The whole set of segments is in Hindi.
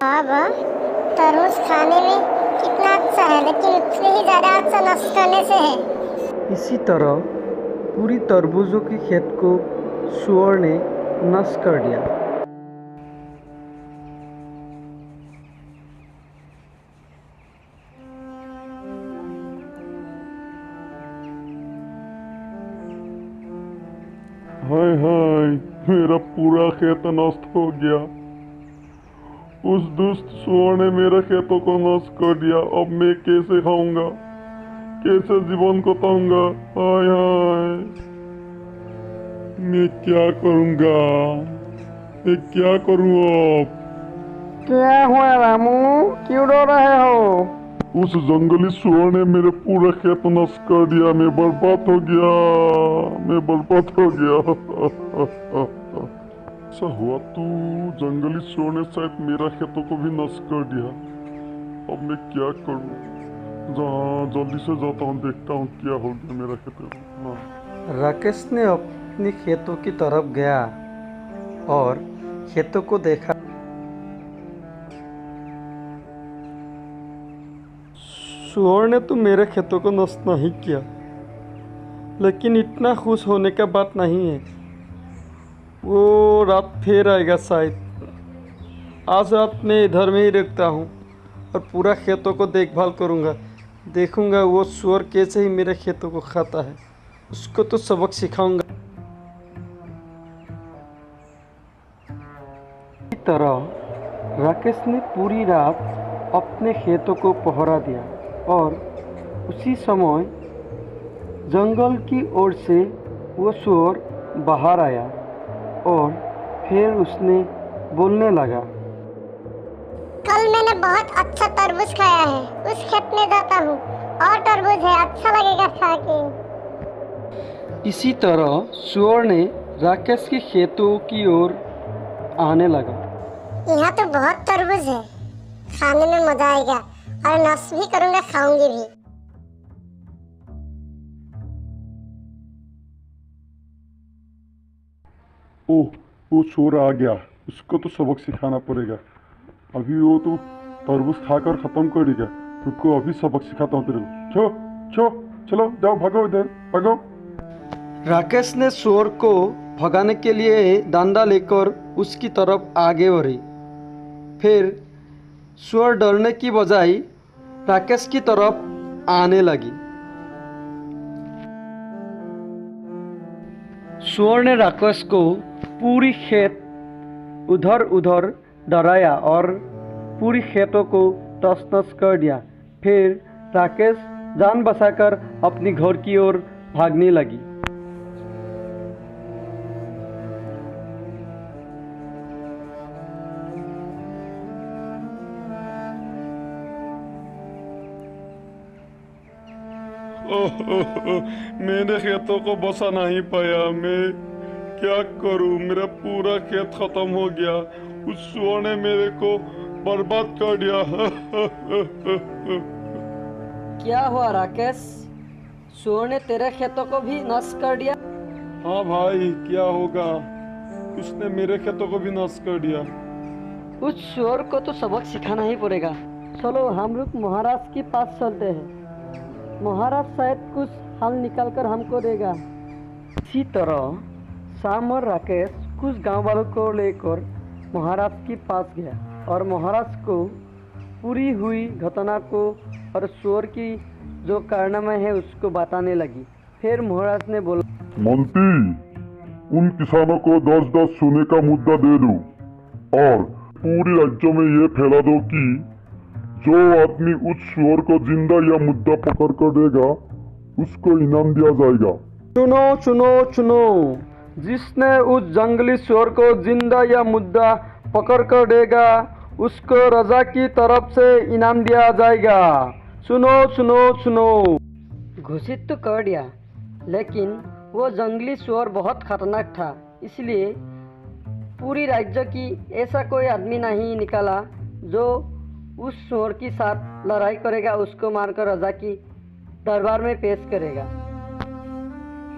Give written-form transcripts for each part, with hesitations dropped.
हाँ वाह, तरबूज खाने में कितना अच्छा है, लेकिन उतने ही ज़्यादा अच्छा नष्ट करने से है। इसी तरह पूरी तरबूजों के खेत को सुअर ने नष्ट कर दिया। हाय हाय, मेरा पूरा खेत नष्ट हो गया। उस दुष्ट सुअर ने मेरे खेतों को नष्ट कर दिया। अब मैं कैसे खाऊंगा, कैसे जीवन कोताऊंगा? हाय हाय, मैं क्या करूंगा, मैं क्या करूं अब? क्या हुआ रामू, क्यों रो रहे हो? उस जंगली सुअर ने मेरे पूरा खेत नष्ट कर दिया। मैं बर्बाद हो गया, मैं बर्बाद हो गया। ऐसा हुआ तो जंगली सुअर ने शायद मेरा खेतों को भी नष्ट कर दिया। अब मैं क्या करूं? जल्दी से जाता हूँ, देखता हूँ क्या हो गया मेरा खेतों को। हाँ। राकेश ने अपने खेतों की तरफ गया और खेतों को देखा। सुअर ने तो मेरे खेतों को नष्ट नहीं किया, लेकिन इतना खुश होने का बात नहीं है। वो रात फिर आएगा शायद। आज रात मैं इधर में ही रुकता हूँ और पूरा खेतों को देखभाल करूँगा। देखूँगा वो सुअर कैसे ही मेरे खेतों को खाता है, उसको तो सबक सिखाऊंगा। इसी तरह राकेश ने पूरी रात अपने खेतों को पहरा दिया और उसी समय जंगल की ओर से वो सुअर बाहर आया और फिर उसने बोलने लगा। कल मैंने बहुत अच्छा तरबूज खाया है, उस खेत में जाता हूँ और तरबूज है, अच्छा लगेगा खा के। इसी तरह सुअर ने राकेश के खेतों की ओर आने लगा। यहाँ तो बहुत तरबूज है, खाने में मजा आएगा और नष्ट भी करूँगा, खाऊंगी भी। ओह, वो चोर आ गया। उसको तो सबक सिखाना पड़ेगा। अभी वो तो तरबूज खाकर खत्म कर देगा। रुको, अभी सबक सिखाता हूँ तेरे को। चलो जाओ, भागो इधर, भागो। राकेश ने सुअर को भगाने के लिए डंडा लेकर उसकी तरफ आगे बढ़ी। फिर सुअर डरने की बजाय राकेश की तरफ आने लगी। सुअर ने राकेश को पूरी खेत उधर उधर डराया और पूरी खेतों को तस नस कर दिया। फिर राकेश जान बचाकर अपनी घर की ओर भागने लगी। मैंने खेतों को बचा नहीं पाया। मैं क्या करूं? मेरा पूरा खेत खत्म हो गया। उस सुअर ने मेरे को बर्बाद कर दिया। क्या हुआ राकेश, सुअर ने तेरे खेतों को भी नष्ट कर दिया? हाँ भाई, क्या होगा? उसने मेरे खेतों को भी नष्ट कर दिया। उस सुअर को तो सबक सिखाना ही पड़ेगा। चलो हम लोग महाराज के पास चलते हैं, महाराज शायद कुछ हल निकाल कर हमको देगा। इसी तरह श्याम और राकेश कुछ गांव वालों को लेकर महाराज के पास गया और महाराज को पूरी हुई घटना को और सुअर की जो कारनामा है उसको बताने लगी। फिर महाराज ने बोला, मंत्री, उन किसानों को 10-10 सोने का मुद्दा दे दो और पूरे राज्य में ये फैला दो कि जो आदमी उस सुअर को जिंदा या मुद्दा पकड़ कर देगा उसको इनाम दिया जाएगा। सुनो सुनो सुनो, जिसने उस जंगली सुअर को जिंदा या मुद्दा पकड़ कर देगा उसको राजा की तरफ से इनाम दिया जाएगा। सुनो सुनो सुनो। घोषित तो कर दिया, लेकिन वो जंगली सुअर बहुत खतरनाक था, इसलिए पूरी राज्य की ऐसा कोई आदमी नहीं निकाला जो उस सुअर के साथ लड़ाई करेगा, उसको मारकर राजा की दरबार में पेश करेगा।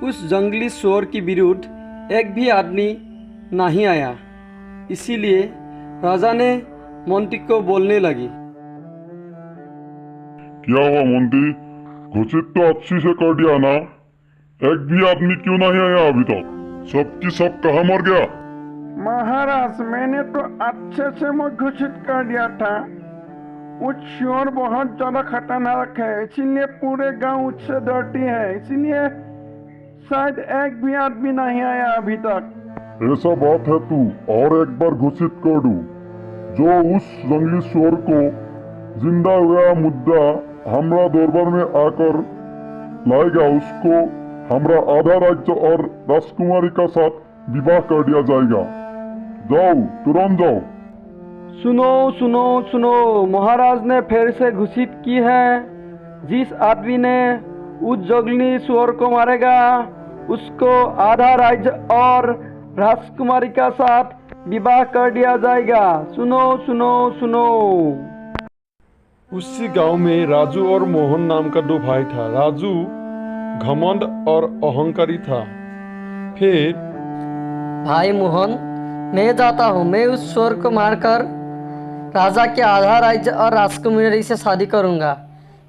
उस जंगली सुअर के विरुद्ध एक भी आदमी नहीं आया, इसीलिए राजा ने मोंटी को बोलने लगी। क्या हुआ मोंटी, घोषित तो अच्छी से कर दिया ना? एक भी आदमी क्यों नहीं आया अभी तक? सबकी सब कहाँ मर गया? महाराज, मैंने तो अच्छे से घोषित कर दिया था। वो चोर बहुत ज्यादा खतरनाक है, इसीलिए पूरे गांव उससे डरती है, इसीलिए शायद एक भी आदमी नहीं आया अभी तक। ऐसा बात है तू और एक बार घोषित कर दूं, जो उस जंगली चोर को जिंदा हुआ मुद्दा हमरा दरबार में आकर लाएगा, उसको हमरा आधा राज्य और राजकुमारी का साथ विवाह कर दिया जाएगा। जाओ, तुरंत जाओ। सुनो सुनो सुनो, महाराज ने फिर से घोषित की है, जिस आदमी ने उस जंगली सुअर को मारेगा उसको आधा राज्य और राजकुमारी का साथ विवाह कर दिया जाएगा। सुनो सुनो सुनो। उसी गांव में राजू और मोहन नाम का 2 भाई था। राजू घमंड और अहंकारी था। फिर भाई मोहन, मैं जाता हूँ, मैं उस चोर को मारकर राजा के आधा राज्य और राजकुमारी से शादी करूँगा।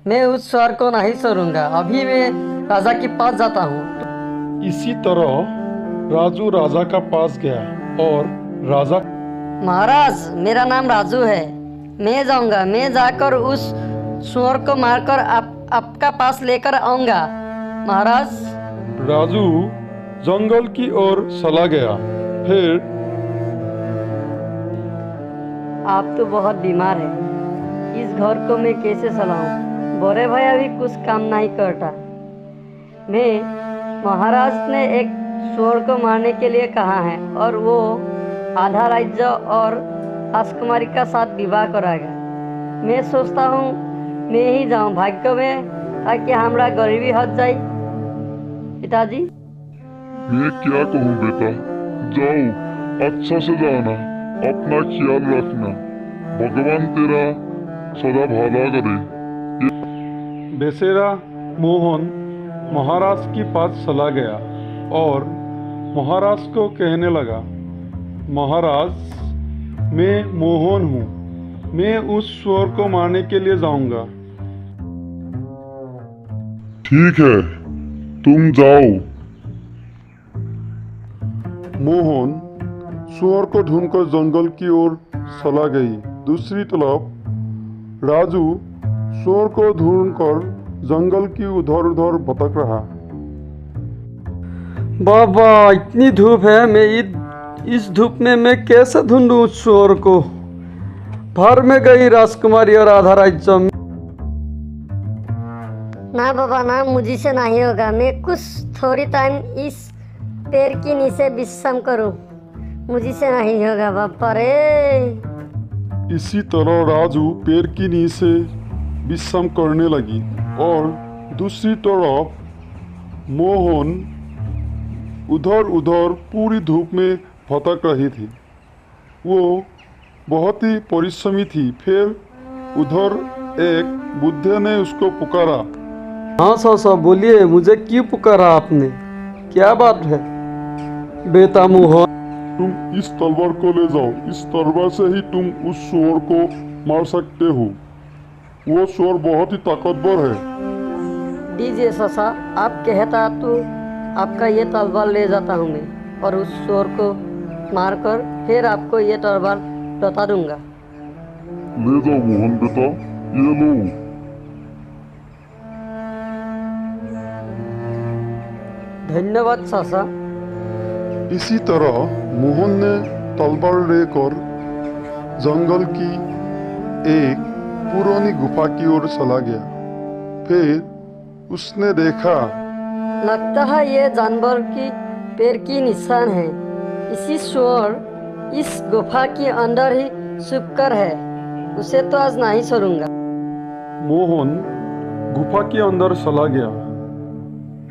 मैं उस चोर को नहीं छोड़ूंगा। अभी मैं राजा के पास जाता हूँ। इसी तरह राजू राजा का पास गया और राजा, महाराज, मेरा नाम राजू है, मैं जाऊंगा। मैं जाकर उस सुअर को मारकर आपका पास लेकर आऊंगा। महाराज। राजू जंगल की ओर चला गया। फिर आप तो बहुत बीमार हैं, इस घर को मैं कैसे चलाऊं? बड़े भैया भी कुछ काम नहीं करता। मैं महाराज ने एक सुअर को मारने के लिए कहा है और वो आधा राज्य और राजकुमारी का साथ विवाह कराएगा। मैं सोचता हूँ मैं ही जाऊँ भाग्य में, ताकि हमारा गरीबी हट जाए। पिताजी। मैं क्या कहूँ बेटा, जाओ, अच्छा से जाना, अपना ख्याल रखना, भगवान तेरा सदा भला करे। बेचारा मोहन महाराज के पास चला गया और महाराज को कहने लगा, महाराज, मैं मोहन हूँ, मैं उस सुअर को मारने के लिए जाऊंगा। ठीक है, तुम जाओ। मोहन सुअर को ढूंढकर जंगल की ओर चला गई। दूसरी तरफ राजू सुअर को ढूंढकर जंगल की उधर उधर भटक रहा। बाबा, इतनी धूप है, मैं इस धूप में मैं कैसे ढूंढूं उस सुअर को? भर में गई राजकुमारी और आधा राज्य। ना बाबा ना, मुझे से नहीं होगा। मैं कुछ थोड़ी टाइम इस पेड़ के नीचे विश्राम करूं, मुझे से नहीं होगा बाबा रे। इसी तरह राजू पेड़ के नीचे विश्राम करने लगी और दूसरी तरफ मोहन उधर उधर पूरी धूप में भटक रही थी। वो बहुत ही परिश्रमी थी। फिर उधर एक बुढ़े ने उसको पुकारा। हाँ सासा, बोलिए, मुझे क्यों पुकारा आपने? क्या बात है? बेटा मोहन, तुम इस तलवार को ले जाओ, इस तलवार से ही तुम उस सुअर को मार सकते हो। वो सुअर बहुत ही ताकतवर है। दीजिए ससा, आप कहता तो आपका ये तलवार ले जाता हूँ मैं, और उस सुअर को मारकर फिर आपको ये तलवार लौटा दूंगा। ले जाओ मोहन बेटा, ये लो। धन्यवाद ससा। इसी तरह मोहन ने तलवार लेकर जंगल की एक पुरानी गुफा की ओर चला गया। फिर उसने देखा, लगता है ये जानवर की पैर की निशान है। इसी सुअर इस गुफा के अंदर ही छुपकर है, उसे तो आज नहीं छोड़ूंगा। मोहन गुफा के अंदर चला गया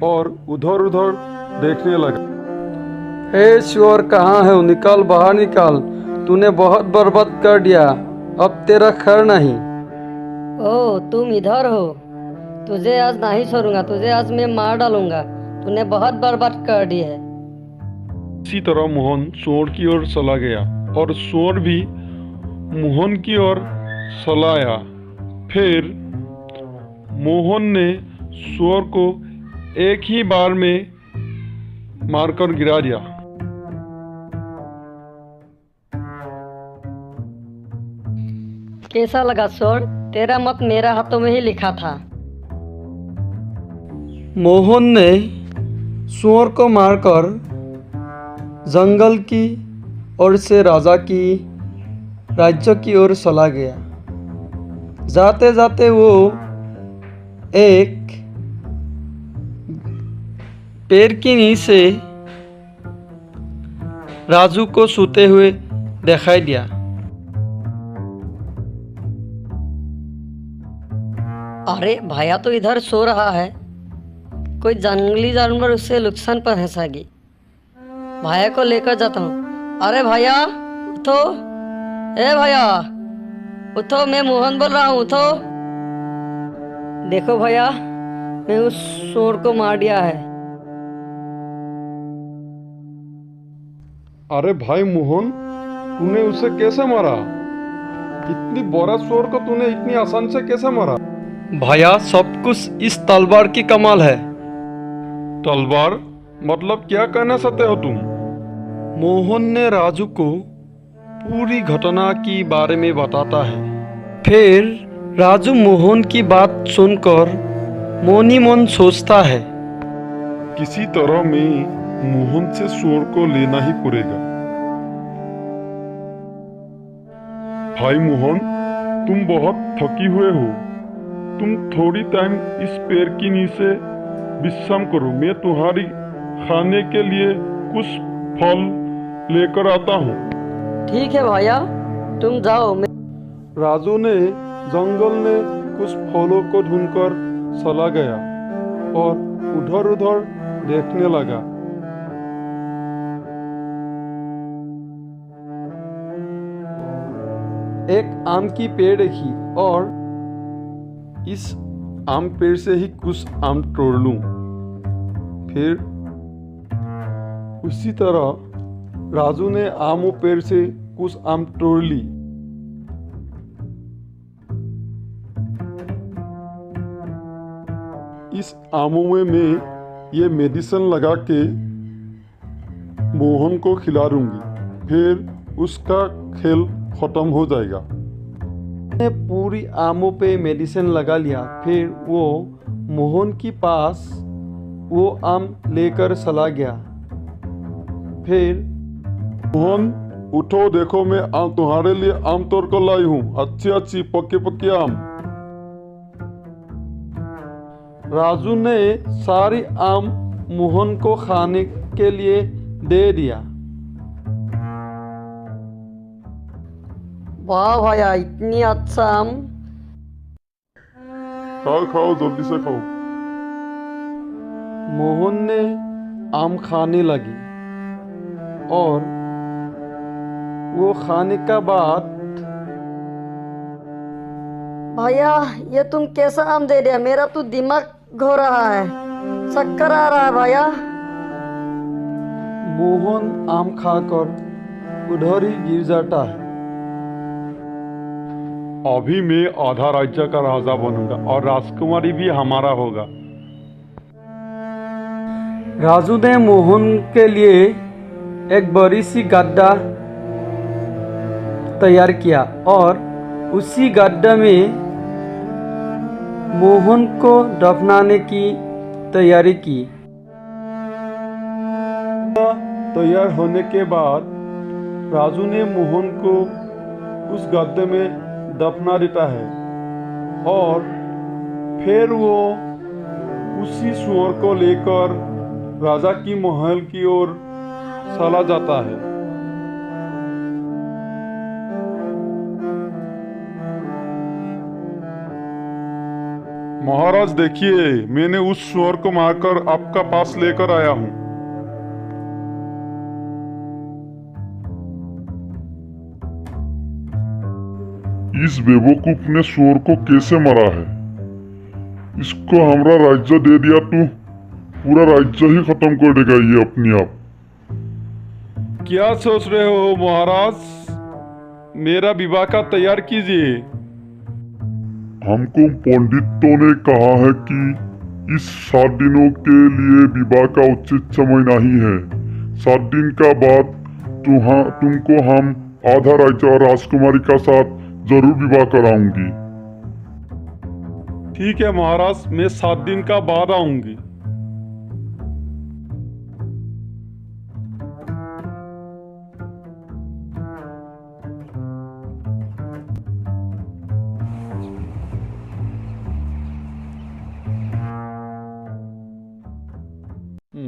और उधर उधर देखने लगा। हे सुअर, कहाँ है? निकाल, बाहर निकाल, तूने बहुत बर्बाद कर दिया, अब तेरा खैर नहीं। ओ, तुम इधर हो? तुझे आज नहीं छोड़ूंगा, तुझे आज मैं मार डालूंगा। तूने बहुत बर्बाद कर दी है। इसी तरह मोहन सुअर की ओर चला गया और सुअर भी मोहन की ओर चलाया। फिर मोहन ने सुअर को एक ही बार में मारकर गिरा दिया। कैसा लगा सुअर? तेरा मत मेरा हाथों में ही लिखा था। मोहन ने सुअर को मारकर जंगल की ओर से राजा की राज्य की ओर चला गया। जाते जाते वो एक पेड़ के नीचे राजू को सोते हुए दिखाई दिया। अरे भैया तो इधर सो रहा है, कोई जंगली जानवर उससे नुकसान पहुंचाएगी। भैया को लेकर जाता हूँ। अरे भैया उठो, ए भैया उठो, मैं मोहन बोल रहा हूँ, उठो। देखो भैया, मैं उस सुअर को मार दिया है। अरे भाई मोहन, तूने उसे कैसे मारा? इतनी बड़ा सुअर को तूने इतनी आसान से कैसे मारा? भैया सब कुछ इस तलवार की कमाल है। तलवार मतलब क्या कहना चाहते हो तुम? मोहन ने राजू को पूरी घटना की बारे में बताता है। फिर राजू मोहन की बात सुनकर मोनी मन सोचता है, किसी तरह में मोहन से सुअर को लेना ही पड़ेगा। भाई मोहन, तुम बहुत थकी हुए हो, तुम थोड़ी टाइम इस पेड़ के नीचे विश्राम करो। मैं तुम्हारी खाने के लिए कुछ फल लेकर आता हूँ। ठीक है भैया, तुम जाओ। राजू ने जंगल में कुछ फलों को ढूंढकर चला गया और उधर उधर देखने लगा। एक आम की पेड़ देखी और इस आम पेड़ से ही कुछ आम तोड़ लूं। फिर उसी तरह राजू ने आमों पेड़ से कुछ आम तोड़ ली। इस आमों में मैं ये मेडिसिन लगा के मोहन को खिला दूंगी, फिर उसका खेल खत्म हो जाएगा। ने पूरी आमों पे मेडिसिन लगा लिया। फिर वो मोहन के पास वो आम लेकर चला गया। फिर मोहन उठो, देखो मैं तुम्हारे लिए आम तोड़ कर लाई हूँ, अच्छी अच्छी पक्के पक्के आम। राजू ने सारी आम मोहन को खाने के लिए दे दिया। वाह भैया, इतनी अच्छा आम। खाओ खाओ, जल्दी से खाओ। मोहन ने आम खाने लगी और वो खाने का बाद, भैया ये तुम कैसा आम दे दिया? मेरा तो दिमाग घो रहा है, चक्कर आ रहा है भैया। मोहन आम खाकर उधर ही गिर जाता है। अभी मैं आधा राज्य का राजा बनूंगा और राजकुमारी भी हमारा होगा। राजू ने मोहन के लिए एक बड़ी सी गड्ढा तैयार किया और उसी गड्ढे में मोहन को दफनाने की तैयारी की। तैयार होने के बाद राजू ने मोहन को उस गड्ढे में दफना देता है और फिर वो उसी सुअर को लेकर राजा की महल की ओर चला जाता है। महाराज देखिए, मैंने उस सुअर को मारकर आपका पास लेकर आया हूँ। इस बेवकूफ ने सुअर को कैसे मारा है? इसको हमारा राज्य दे दिया तो पूरा राज्य ही खत्म कर देगा ये अपने आप। क्या सोच रहे हो महाराज? मेरा विवाह का तैयार कीजिए। हमको पंडितों ने कहा है कि इस 7 दिनों के लिए विवाह का उचित समय नहीं है। 7 दिन का बाद तुमको हम आधा राजा और राजकुमारी का साथ जरूर विवाह कराऊंगी। ठीक है महाराज, मैं 7 दिन का बाद आऊंगी।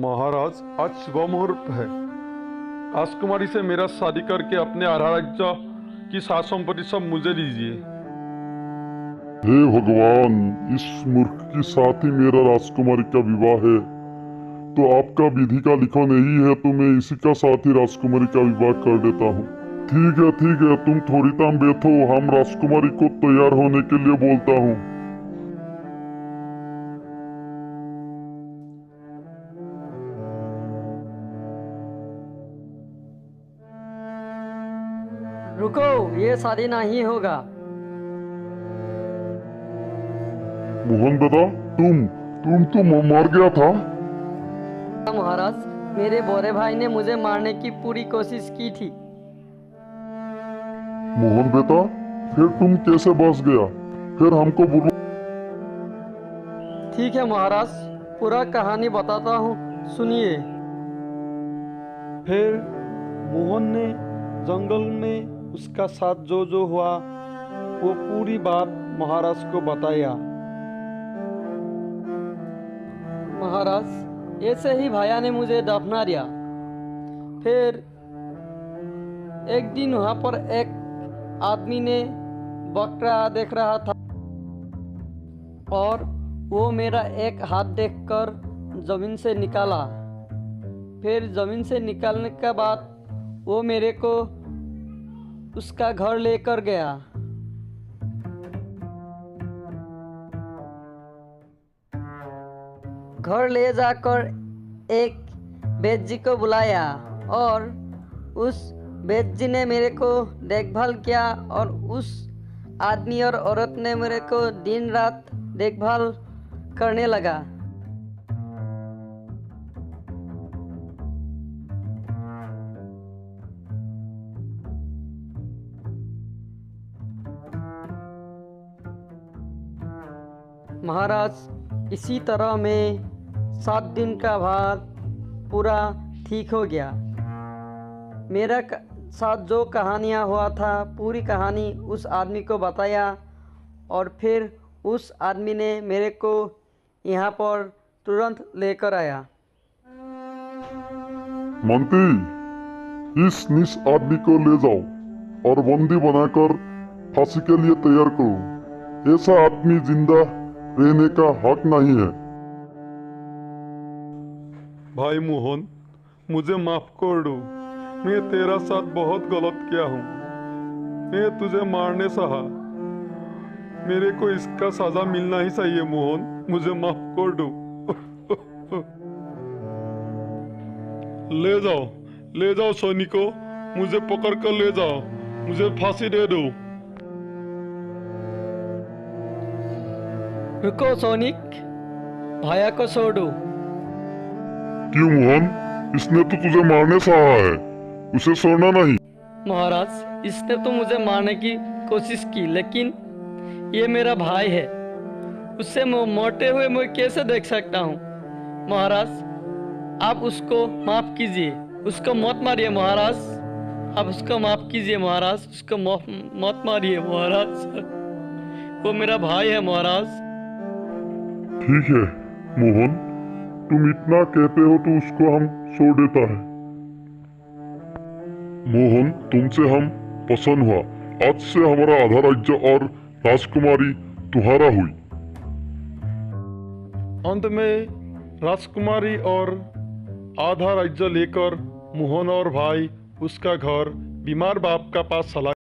महाराज, आज शुभ मुहूर्त है। राजकुमारी से मेरा शादी करके अपने आधा राज्य की सात संपत्ति सब मुझे दीजिए। हे भगवान, इस मूर्ख के साथ ही मेरा राजकुमारी का विवाह है, तो आपका विधि का लिखन यही है तो मैं इसी का साथ ही राजकुमारी का विवाह कर देता हूँ। ठीक है, तुम थोड़ी टाइम बैठो, हम राजकुमारी को तैयार होने के लिए बोलता हूँ। रुको, ये शादी नहीं होगा। मोहन बेटा, तुम तो मर गया था। महाराज, मेरे बड़े भाई ने मुझे मारने की पूरी कोशिश की थी। मोहन बेटा, फिर तुम कैसे बच गया? फिर हमको बोलो। ठीक है महाराज, पूरा कहानी बताता हूँ, सुनिए। फिर मोहन ने जंगल में उसका साथ जो हुआ वो पूरी बात महाराज को बताया। महाराज, ऐसे ही भाया ने मुझे दफना दिया। फिर एक दिन वहाँ पर एक आदमी ने बकरा देख रहा था और वो मेरा एक हाथ देखकर जमीन से निकाला। फिर जमीन से निकालने के बाद वो मेरे को उसका घर लेकर गया। घर ले जाकर एक वैद्य जी को बुलाया और उस वैद्य जी ने मेरे को देखभाल किया और उस आदमी और औरत ने मेरे को दिन रात देखभाल करने लगा। महाराज, इसी तरह में 7 दिन का बाद पूरा ठीक हो गया। मेरा साथ जो कहानियाँ हुआ था पूरी कहानी उस आदमी को बताया और फिर उस आदमी ने मेरे को यहाँ पर तुरंत लेकर आया। मंत्री, इस नीच आदमी को ले जाओ और बंदी बनाकर फांसी के लिए तैयार करो। ऐसा आदमी जिंदा रहने का हक नहीं है। भाई मोहन, मुझे माफ कर दो। मैं तेरा साथ बहुत गलत किया हूँ। मैं तुझे मारने सहा। मेरे को इसका सजा मिलना ही चाहिए मोहन, मुझे माफ कर दो। ले जाओ सैनिकों, मुझे पकड़ कर ले जाओ, मुझे फांसी दे दो। रुको सैनिक, भाया को छोड़ दो। क्यों मोहन? इसने तो तुझे मारने सहा है, उसे छोड़ना नहीं। महाराज, इसने तो मुझे मारने की कोशिश की, लेकिन ये मेरा भाई है, उससे मरते हुए मैं कैसे देख सकता हूँ। महाराज, आप उसको माफ कीजिए, उसको मत मारिए महाराज, आप उसको माफ कीजिए महाराज, उसको मत मारिए महाराज, वो मेरा भाई है महाराज। ठीक है मोहन, तुम इतना कहते हो तो उसको हम छोड़ देता है। मोहन, तुमसे हम पसंद हुआ। आज से हमारा आधा राज्य और राजकुमारी तुम्हारा हुई। अंत में राजकुमारी और आधा राज्य लेकर मोहन और भाई उसका घर बीमार बाप का पास चला